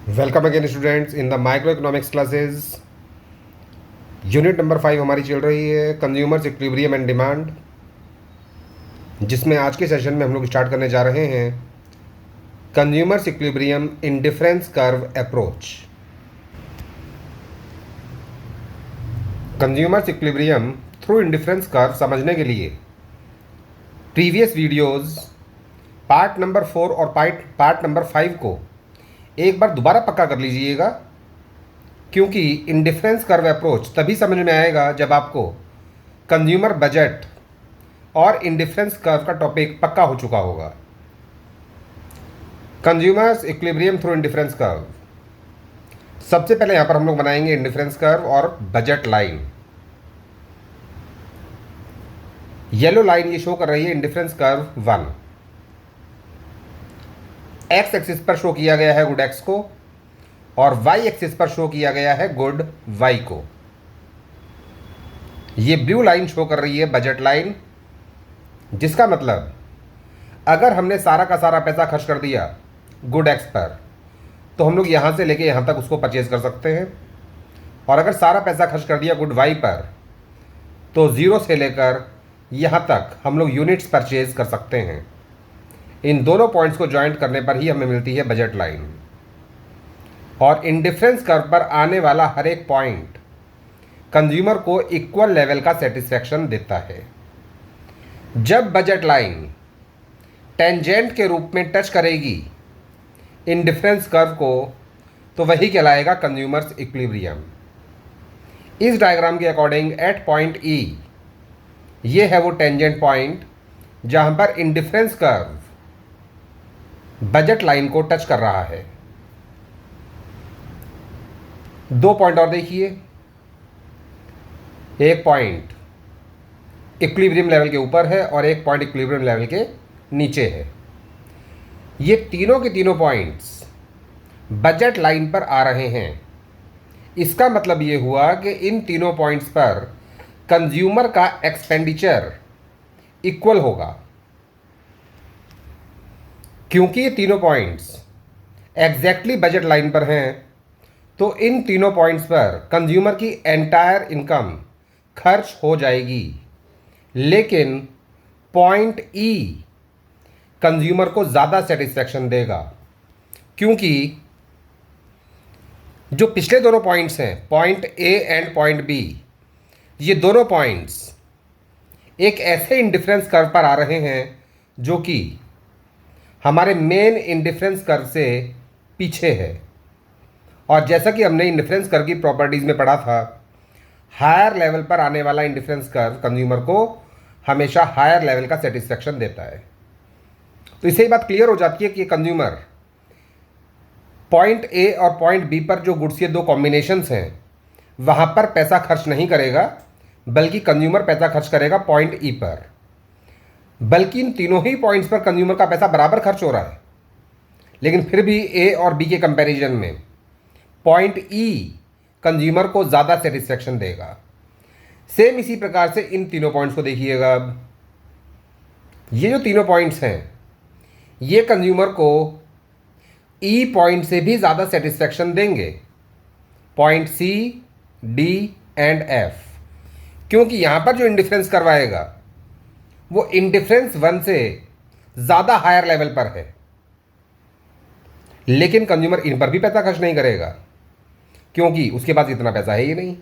Welcome again students in the micro economics classes. Unit number 5 हमारी चल रही है कंज्यूमर्स इक्विलिब्रियम एंड डिमांड, जिसमें आज के सेशन में हम लोग स्टार्ट करने जा रहे हैं consumers equilibrium in difference curve approach. Consumers equilibrium through indifference curve समझने के लिए प्रीवियस वीडियोस पार्ट नंबर 4 और पार्ट नंबर 5 को एक बार दोबारा पक्का कर लीजिएगा, क्योंकि इंडिफरेंस कर्व अप्रोच तभी समझ में आएगा जब आपको कंज्यूमर बजट और इंडिफरेंस कर्व का टॉपिक पक्का हो चुका होगा। Consumers equilibrium through indifference curve, सबसे पहले यहां पर हम लोग बनाएंगे इंडिफरेंस कर्व और बजट लाइन। येलो लाइन ये शो कर रही है इंडिफरेंस कर्व 1। एक्स एक्सिस पर शो किया गया है गुड एक्स को और वाई एक्सिस पर शो किया गया है गुड वाई को। ये ब्लू लाइन शो कर रही है बजट लाइन, जिसका मतलब अगर हमने सारा का सारा पैसा खर्च कर दिया गुड एक्स पर तो हम लोग यहां से लेके यहां तक उसको परचेज कर सकते हैं, और अगर सारा पैसा खर्च कर दिया गुड वाई पर तो ज़ीरो से लेकर यहां तक हम लोग यूनिट्स परचेज कर सकते हैं। इन दोनों पॉइंट्स को ज्वाइंट करने पर ही हमें मिलती है बजट लाइन, और इंडिफरेंस कर्व पर आने वाला हर एक पॉइंट कंज्यूमर को इक्वल लेवल का सेटिस्फैक्शन देता है। जब बजट लाइन टेंजेंट के रूप में टच करेगी इंडिफरेंस कर्व को तो वही कहलाएगा कंज्यूमर्स इक्विलिब्रियम। इस डायग्राम के अकॉर्डिंग एट पॉइंट ई ये है वो टेंजेंट पॉइंट जहां पर इंडिफरेंस कर्व बजट लाइन को टच कर रहा है। दो पॉइंट और देखिए, एक पॉइंट इक्विलिब्रियम लेवल के ऊपर है और एक पॉइंट इक्विलिब्रियम लेवल के नीचे है। ये तीनों के तीनों पॉइंट्स बजट लाइन पर आ रहे हैं। इसका मतलब ये हुआ कि इन तीनों पॉइंट्स पर कंज्यूमर का एक्सपेंडिचर इक्वल होगा। क्योंकि ये तीनों पॉइंट्स एग्जैक्टली बजट लाइन पर हैं तो इन तीनों पॉइंट्स पर कंज्यूमर की एंटायर इनकम खर्च हो जाएगी, लेकिन पॉइंट ई कंज्यूमर को ज़्यादा सेटिस्फैक्शन देगा, क्योंकि जो पिछले दोनों पॉइंट्स हैं point A and point B, ये दोनों पॉइंट्स एक ऐसे इंडिफरेंस कर्व पर आ रहे हैं जो कि हमारे मेन इंडिफरेंस कर्व से पीछे है। और जैसा कि हमने इंडिफरेंस कर्व की प्रॉपर्टीज़ में पढ़ा था, हायर लेवल पर आने वाला इंडिफरेंस कर्व कंज्यूमर को हमेशा हायर लेवल का सेटिस्फैक्शन देता है। तो इससे ही बात क्लियर हो जाती है कि कंज्यूमर पॉइंट ए और पॉइंट बी पर जो गुड्स के दो कॉम्बिनेशंस हैं वहाँ पर पैसा खर्च नहीं करेगा, बल्कि कंज्यूमर पैसा खर्च करेगा पॉइंट ई पर। बल्कि इन तीनों ही पॉइंट्स पर कंज्यूमर का पैसा बराबर खर्च हो रहा है, लेकिन फिर भी ए और बी के कंपैरिजन में पॉइंट ई कंज्यूमर को ज़्यादा सेटिस्फैक्शन देगा। सेम इसी प्रकार से इन तीनों पॉइंट्स को देखिएगा। अब ये जो तीनों पॉइंट्स हैं ये कंज्यूमर को ई पॉइंट से भी ज़्यादा सेटिस्फैक्शन देंगे, point C, D and F, क्योंकि यहाँ पर जो इंडिफरेंस करवाएगा वो इंडिफरेंस 1 से ज़्यादा हायर लेवल पर है, लेकिन कंज्यूमर इन पर भी पैसा खर्च नहीं करेगा क्योंकि उसके पास इतना पैसा है ही नहीं।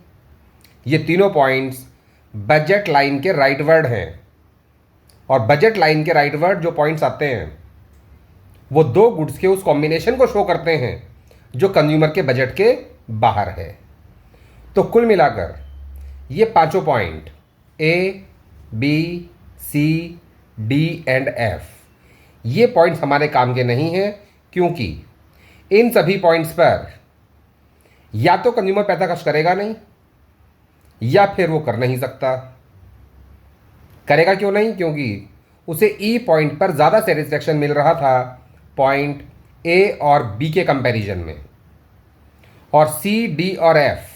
ये तीनों पॉइंट्स बजट लाइन के राइट वर्ड हैं, और बजट लाइन के राइट वर्ड जो पॉइंट्स आते हैं वो दो गुड्स के उस कॉम्बिनेशन को शो करते हैं जो कंज्यूमर के बजट के बाहर है। तो कुल मिलाकर ये पांचों point A, B, C, D and F, ये पॉइंट्स हमारे काम के नहीं हैं, क्योंकि इन सभी पॉइंट्स पर या तो कंज्यूमर पैसा खर्च करेगा नहीं या फिर वो कर नहीं सकता। करेगा क्यों नहीं? क्योंकि उसे ई पॉइंट पर ज़्यादा सेटिस्फैक्शन मिल रहा था पॉइंट ए और बी के कंपैरिजन में, और सी, डी और एफ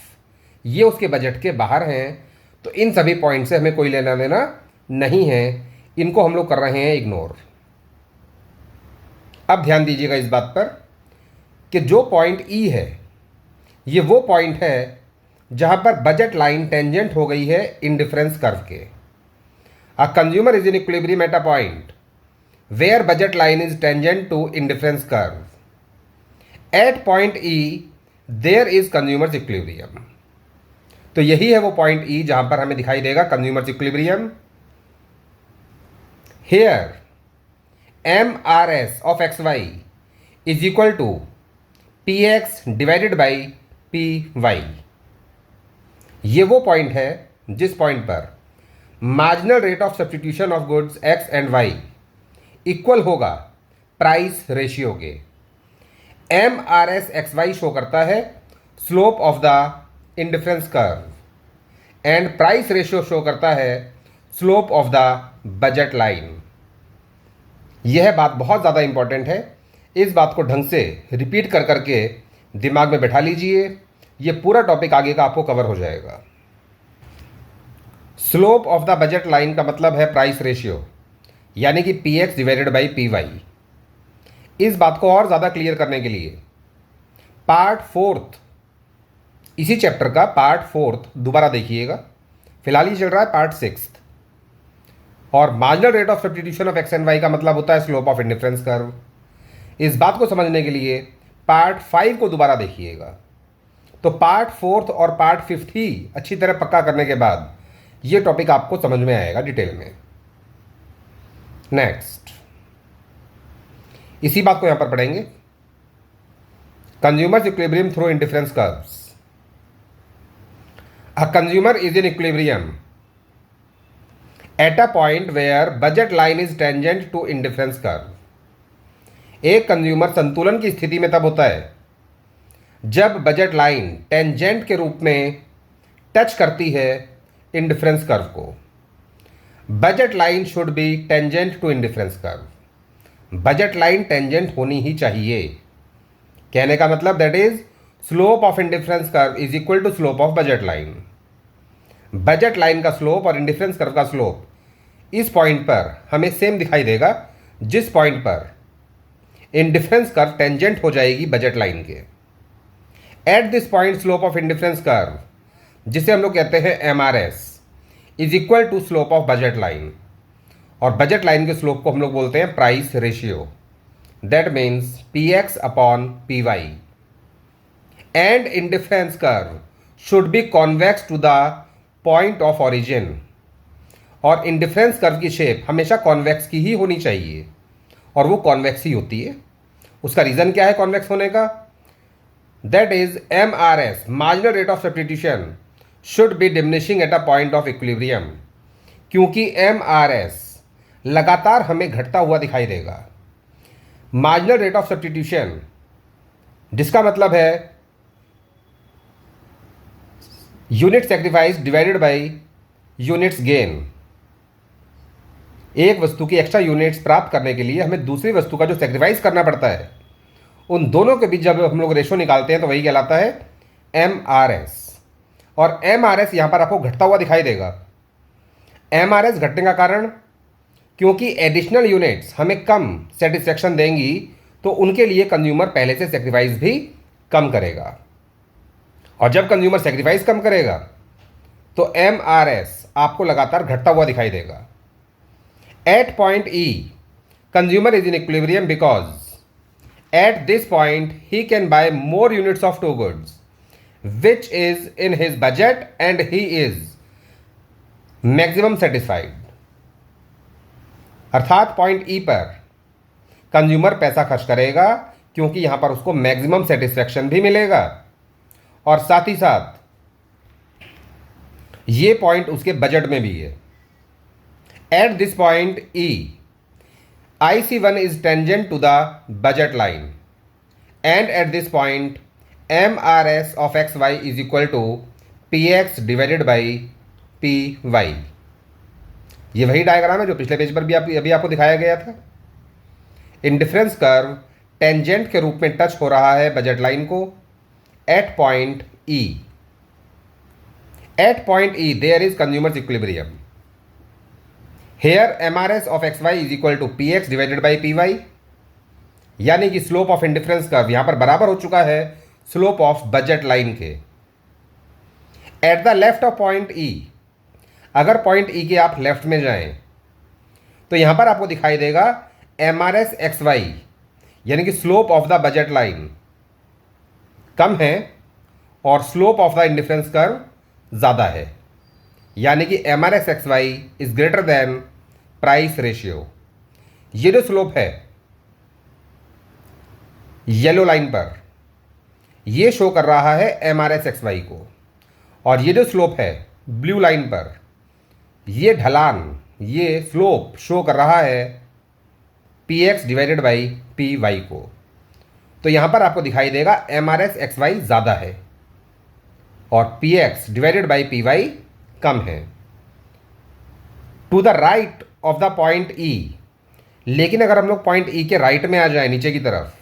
ये उसके बजट के बाहर हैं। तो इन सभी पॉइंट से हमें कोई लेना देना नहीं है, इनको हम लोग कर रहे हैं इग्नोर। अब ध्यान दीजिएगा इस बात पर कि जो पॉइंट ई है ये वो पॉइंट है जहां पर बजट लाइन टेंजेंट हो गई है इंडिफरेंस कर्व के। A consumer is in equilibrium at a point where budget line is tangent to indifference curve at point E there is consumer's equilibrium. तो यही है वो पॉइंट ई जहां पर हमें दिखाई देगा consumer's equilibrium. Here M R S of X Y is equal to P X divided by P Y. ये वो पॉइंट है जिस पॉइंट पर marginal rate of substitution of goods X and Y equal होगा प्राइस रेशियो के। M R S X Y show करता है slope of the indifference curve and price ratio show करता है slope of the budget line. यह बात बहुत ज़्यादा इंपॉर्टेंट है। इस बात को ढंग से रिपीट कर करके दिमाग में बैठा लीजिए, ये पूरा टॉपिक आगे का आपको कवर हो जाएगा। Slope of the budget line का मतलब है प्राइस रेशियो, यानी कि P X divided by P Y. इस बात को और ज़्यादा क्लियर करने के लिए पार्ट 4 इसी चैप्टर का पार्ट 4 दोबारा देखिएगा। फिलहाल ये चल रहा है पार्ट 6। और marginal rate of substitution of X and Y का मतलब होता है स्लोप ऑफ इंडिफरेंस कर्व। इस बात को समझने के लिए पार्ट 5 को दोबारा देखिएगा। तो पार्ट 4 और पार्ट 5 ही अच्छी तरह पक्का करने के बाद ये टॉपिक आपको समझ में आएगा डिटेल में। नेक्स्ट, इसी बात को यहां पर पढ़ेंगे। Consumer's equilibrium through indifference curves. A consumer is in equilibrium at a point where budget line is tangent to indifference curve. एक कंज्यूमर संतुलन की स्थिति में तब होता है जब बजट लाइन टेंजेंट के रूप में टच करती है इंडिफरेंस कर्व को। Budget line should be tangent to indifference curve. Budget line tangent होनी ही चाहिए। कहने का मतलब that is slope of indifference curve is equal to slope of budget line. Budget line का स्लोप और इंडिफरेंस कर्व का स्लोप इस पॉइंट पर हमें सेम दिखाई देगा जिस पॉइंट पर इंडिफरेंस कर्व टेंजेंट हो जाएगी बजट लाइन के। At this point slope of indifference curve, जिसे हम लोग कहते हैं M R S, is equal to slope of budget line. और बजट लाइन के स्लोप को हम लोग बोलते हैं price ratio. That means P X upon P Y. And indifference curve should be convex to the point of origin. और indifference curve की shape हमेशा कॉन्वेक्स की ही होनी चाहिए, और वो कॉन्वेक्स ही होती है। उसका रीज़न क्या है कॉन्वेक्स होने का? That is M R S, marginal rate of substitution, should be diminishing at a point of equilibrium. क्योंकि एम आर एस लगातार हमें घटता हुआ दिखाई देगा। मार्जिनल रेट ऑफ सब्स्टिट्यूशन, जिसका मतलब है unit sacrifice divided by units gain. एक वस्तु की एक्स्ट्रा यूनिट्स प्राप्त करने के लिए हमें दूसरी वस्तु का जो सेक्रीफाइस करना पड़ता है, उन दोनों के बीच जब हम लोग रेशो निकालते हैं तो वही कहलाता है एम आर एस। और एम आर एस यहाँ पर आपको घटता हुआ दिखाई देगा। एम आर एस घटने का कारण, क्योंकि एडिशनल यूनिट्स हमें कम सेटिस्फेक्शन देंगी, तो उनके लिए कंज्यूमर पहले से सेक्रीफाइस भी कम करेगा। और जब कंज्यूमर सेक्रीफाइस कम करेगा तो एम आर एस आपको लगातार घटता हुआ दिखाई देगा। At point E consumer is in equilibrium because at this point he can buy more units of two goods which is in his budget and he is maximum satisfied. अर्थात point E पर consumer पैसा खर्च करेगा क्योंकि यहां पर उसको maximum satisfaction भी मिलेगा, और साथ ही साथ ये पॉइंट उसके बजट में भी है। Eight this point E IC1 is tangent to the budget line, and at this point MRS of XY is equal to PX divided by PY। ये वही डायग्राम है जो पिछले पेज पर भी अभी आपको दिखाया गया था। इंडिफरेंस कर्व टेंजेंट के रूप में टच हो रहा है बजट लाइन को at point E. At point E there is consumer's equilibrium. Here MRS of XY is equal to PX divided by PY, यानी कि स्लोप ऑफ इंडिफरेंस कर्व यहां पर बराबर हो चुका है स्लोप ऑफ बजट लाइन के। At the left of point ई, अगर पॉइंट ई के आप लेफ्ट में जाएं तो यहां पर आपको दिखाई देगा MRS XY, यानी कि slope of the budget line कम है और slope of the indifference curve ज़्यादा है, यानी कि MRS XY is greater than price ratio. ये जो स्लोप है येलो लाइन पर, ये शो कर रहा है MRS XY को, और ये जो स्लोप है ब्लू लाइन पर, ये ढलान, ये स्लोप शो कर रहा है PX डिवाइडेड बाई PY को। तो यहाँ पर आपको दिखाई देगा MRS XY ज़्यादा है और PX डिवाइडेड बाई PY कम है। To the right of the point E, लेकिन अगर हम लोग पॉइंट E के राइट में आ जाए नीचे की तरफ,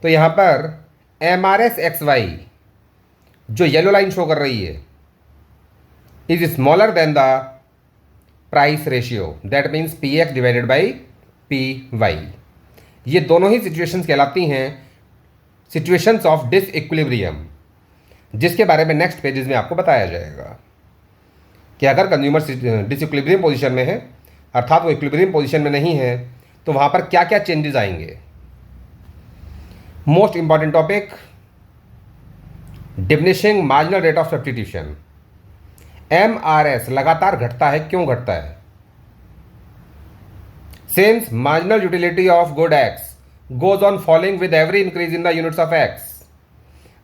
तो यहाँ पर MRS XY जो येलो लाइन शो कर रही है is smaller then the price ratio, that means PX divided by PY। ये दोनों ही सिचुएशंस कहलाती हैं सिचुएशंस ऑफ डिसइक्विलिब्रियम, जिसके बारे में नेक्स्ट पेजेस में आपको बताया जाएगा कि अगर कंज्यूमर डिसइक्विलिब्रियम पोजीशन में है, अर्थात वो इक्विलिब्रियम पोजीशन में नहीं है, तो वहाँ पर क्या क्या चेंजेस आएंगे। Most important topic, diminishing marginal rate of substitution. MRS लगातार घटता है, क्यों घटता है? Since marginal utility of good X goes on falling with every increase in the units of X,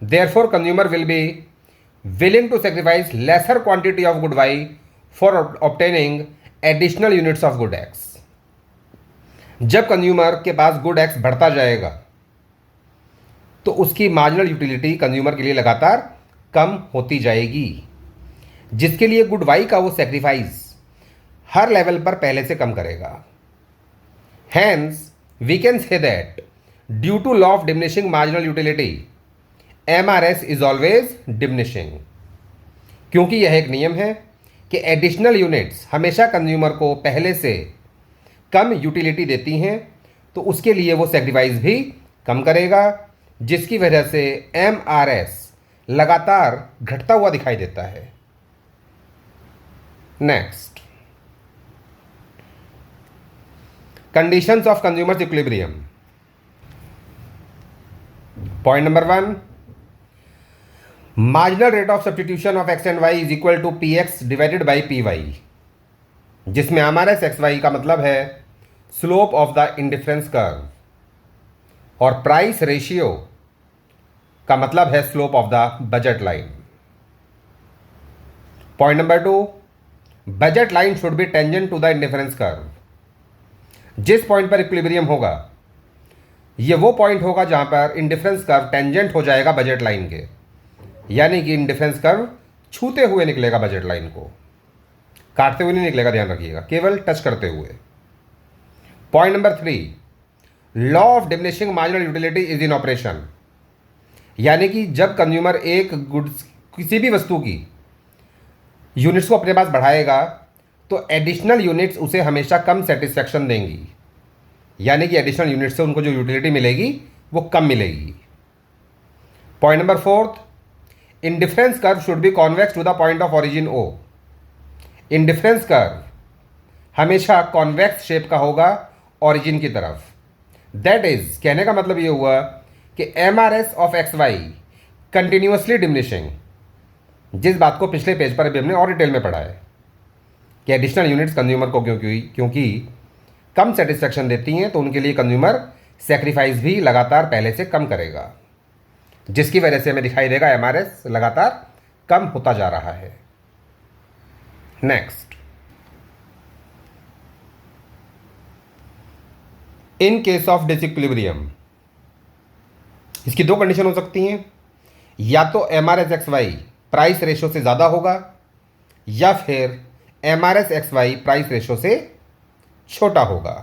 therefore consumer will be willing to sacrifice lesser quantity of good Y for obtaining additional units of good X। जब consumer के पास good X बढ़ता जाएगा तो उसकी marginal utility consumer के लिए लगातार कम होती जाएगी, जिसके लिए गुड Y का वो सेक्रीफाइस हर लेवल पर पहले से कम करेगा। Hence we can say that due to law of diminishing marginal utility MRS is always diminishing, क्योंकि यह एक नियम है कि एडिशनल यूनिट्स हमेशा कंज्यूमर को पहले से कम यूटिलिटी देती हैं, तो उसके लिए वो सेक्रीफाइस भी कम करेगा, जिसकी वजह से MRS लगातार घटता हुआ दिखाई देता है। Next, conditions of consumer's equilibrium. Point number 1, marginal rate of substitution of X and Y is equal to PX divided by PY, जिसमें MRS XY का मतलब है slope of the indifference curve और प्राइस रेशियो का मतलब है slope of the budget line. Point number 2, budget line should be tangent to the indifference curve. जिस point पर इक्विलिब्रियम होगा, ये वो पॉइंट होगा जहां पर इंडिफरेंस कर्व टेंजेंट हो जाएगा बजट लाइन के, यानी कि इंडिफरेंस कर्व छूते हुए निकलेगा बजट लाइन को, काटते हुए नहीं निकलेगा, ध्यान रखिएगा, केवल टच करते हुए। Point number 3, law of diminishing marginal utility is in operation, यानी कि जब कंज्यूमर एक गुड्स किसी भी वस्तु की यूनिट्स को अपने पास बढ़ाएगा तो एडिशनल यूनिट्स उसे हमेशा कम सेटिस्फैक्शन देंगी, यानी कि एडिशनल यूनिट्स से उनको जो यूटिलिटी मिलेगी वो कम मिलेगी। Point number 4, indifference curve should be convex to the point of origin O। Indifference curve हमेशा कॉन्वेक्स शेप का होगा ओरिजिन की तरफ। दैट इज, कहने का मतलब ये हुआ कि MRS of XY continuously diminishing, जिस बात को पिछले पेज पर अभी हमने और डिटेल में पढ़ा है कि एडिशनल यूनिट्स कंज्यूमर को क्योंकि कम सेटिस्फैक्शन देती हैं, तो उनके लिए कंज्यूमर सेक्रीफाइस भी लगातार पहले से कम करेगा, जिसकी वजह से हमें दिखाई देगा MRS लगातार कम होता जा रहा है। Next, in case of disequilibrium, इसकी दो कंडीशन हो सकती हैं, या तो MRS XY प्राइस रेशो से ज़्यादा होगा या फिर MRS XY प्राइस रेशो से छोटा होगा।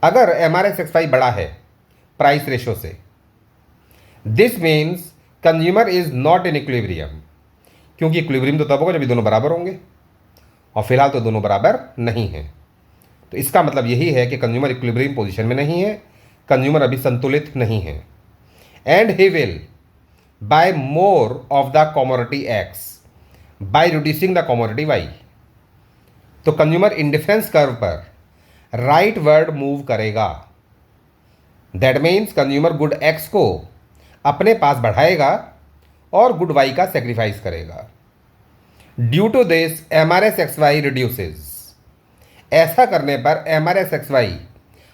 अगर MRS XY बड़ा है प्राइस रेशो से, this means consumer is not in equilibrium, क्योंकि इक्विलिब्रियम तो तब होगा जब ये दोनों बराबर होंगे, और फिलहाल तो दोनों बराबर नहीं हैं। तो इसका मतलब यही है कि कंज्यूमर इक्विलिब्रियम पोजीशन में नहीं है, कंज्यूमर अभी संतुलित नहीं है। And he will buy more of the commodity X by reducing the commodity Y. तो कंज्यूमर इंडिफरेंस कर्व पर राइट वर्ड मूव करेगा। That means consumer good X को अपने पास बढ़ाएगा और गुड वाई का सेक्रीफाइस करेगा। Due to this MRS X Y reduces. ऐसा करने पर एमआरएस एक्स वाई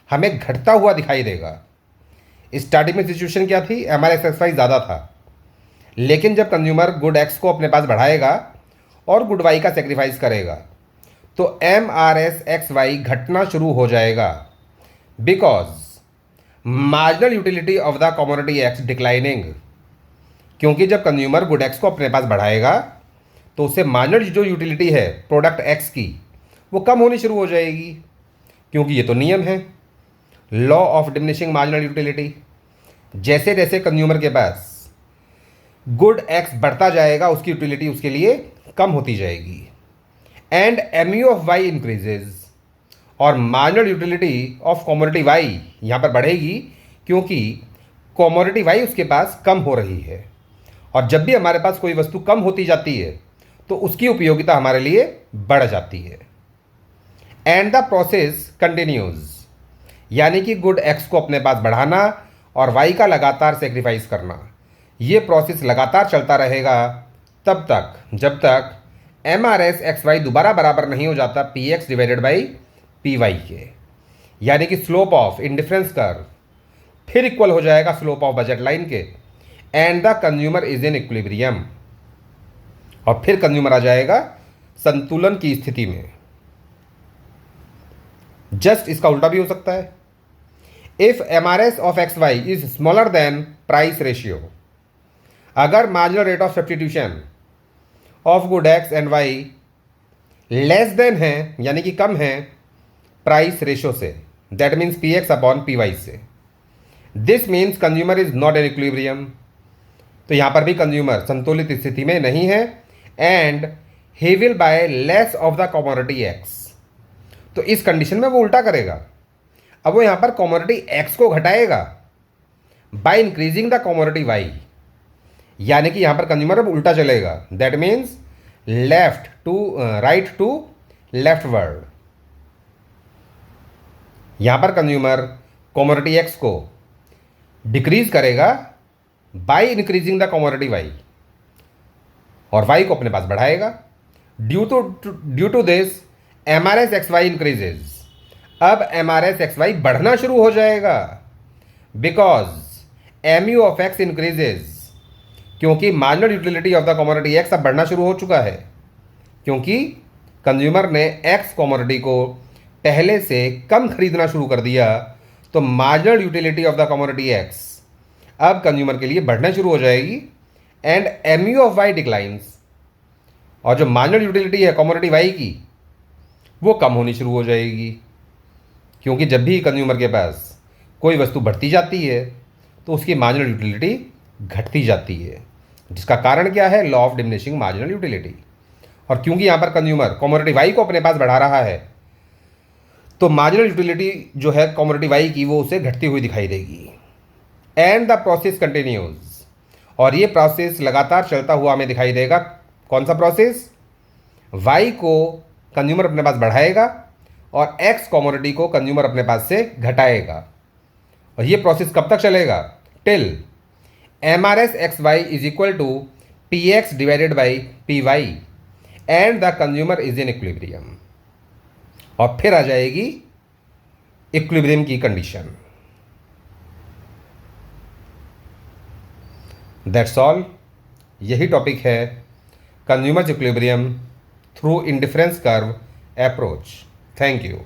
हमें घटता हुआ दिखाई देगा। स्टार्टिंग में सिचुएशन क्या थी, एमआरएस एक्स वाई ज़्यादा था, लेकिन जब कंज्यूमर गुड एक्स को अपने पास बढ़ाएगा और गुड वाई का सेक्रीफाइस करेगा तो एमआरएस एक्स वाई घटना शुरू हो जाएगा, because marginal utility of the commodity x declining. क्योंकि जब कंज्यूमर गुड एक्स को अपने पास बढ़ाएगा तो उससे मार्जिनल जो यूटिलिटी है प्रोडक्ट एक्स की वो कम होनी शुरू हो जाएगी, क्योंकि ये तो नियम है, law of diminishing marginal utility. जैसे जैसे कंज्यूमर के पास गुड एक्स बढ़ता जाएगा उसकी यूटिलिटी उसके लिए कम होती जाएगी। And MU of Y increases, और marginal utility of commodity Y यहाँ पर बढ़ेगी क्योंकि कमोडिटी वाई उसके पास कम हो रही है। और जब भी हमारे पास कोई वस्तु कम होती जाती है तो उसकी उपयोगिता हमारे लिए बढ़ जाती है। एंड द प्रोसेस कंटिन्यूज, यानी कि गुड एक्स को अपने पास बढ़ाना और वाई का लगातार सेक्रीफाइस करना, ये प्रोसेस लगातार चलता रहेगा तब तक जब तक M R S X Y दोबारा बराबर नहीं हो जाता P X divided by P Y के। यानी कि स्लोप ऑफ इंडिफरेंस कर्व फिर इक्वल हो जाएगा स्लोप ऑफ बजट लाइन के। And the consumer is in equilibrium, और फिर कंज्यूमर आ जाएगा संतुलन की स्थिति में। जस्ट इसका उल्टा भी हो सकता है। If M R S of X Y is smaller than price ratio, अगर marginal rate of substitution of good X and Y less than है, यानी कि कम है प्राइस रेशियो से, that means P X upon P Y से, this means consumer is not in equilibrium. तो यहाँ पर भी कंज्यूमर संतुलित स्थिति में नहीं है। And he will bye less of the commodity x, तो इस कंडीशन में वो उल्टा करेगा। अब वो यहाँ पर कमोडिटी एक्स को घटाएगा by increasing the commodity Y, यानी कि यहाँ पर कंज्यूमर अब उल्टा चलेगा। That means left to right to left word. यहाँ पर कंज्यूमर कमोडिटी एक्स को डिक्रीज करेगा by increasing the commodity Y, और वाई को अपने पास बढ़ाएगा। Due to this M R S X Y increases, अब M R S X Y बढ़ना शुरू हो जाएगा, because M U of X increases, क्योंकि marginal utility of the commodity X अब बढ़ना शुरू हो चुका है, क्योंकि कंज्यूमर ने एक्स कमोडिटी को पहले से कम खरीदना शुरू कर दिया, तो marginal utility of the commodity X अब कंज्यूमर के लिए बढ़ना शुरू हो जाएगी। And M U of Y declines, और जो मार्जिनल यूटिलिटी है कमोडिटी वाई की वो कम होनी शुरू हो जाएगी, क्योंकि जब भी कंज्यूमर के पास कोई वस्तु बढ़ती जाती है तो उसकी मार्जिनल यूटिलिटी घटती जाती है, जिसका कारण क्या है, law of diminishing marginal utility. और क्योंकि यहाँ पर कंज्यूमर कमोडिटी वाई को अपने पास बढ़ा रहा है तो मार्जिनल यूटिलिटी जो है कमोडिटी वाई की वो उसे घटती हुई दिखाई देगी। एंड द प्रोसेस कंटिन्यूज, और ये प्रोसेस लगातार चलता हुआ हमें दिखाई देगा। कौन सा प्रोसेस, वाई को कंज्यूमर अपने पास बढ़ाएगा और एक्स कमोडिटी को कंज्यूमर अपने पास से घटाएगा। और ये प्रोसेस कब तक चलेगा, till M R S X Y is equal to P X divided by P Y and the consumer is in equilibrium, और फिर आ जाएगी इक्विलिब्रियम की कंडीशन। दैट्स ऑल, यही टॉपिक है consumer's equilibrium through indifference curve approach. Thank you.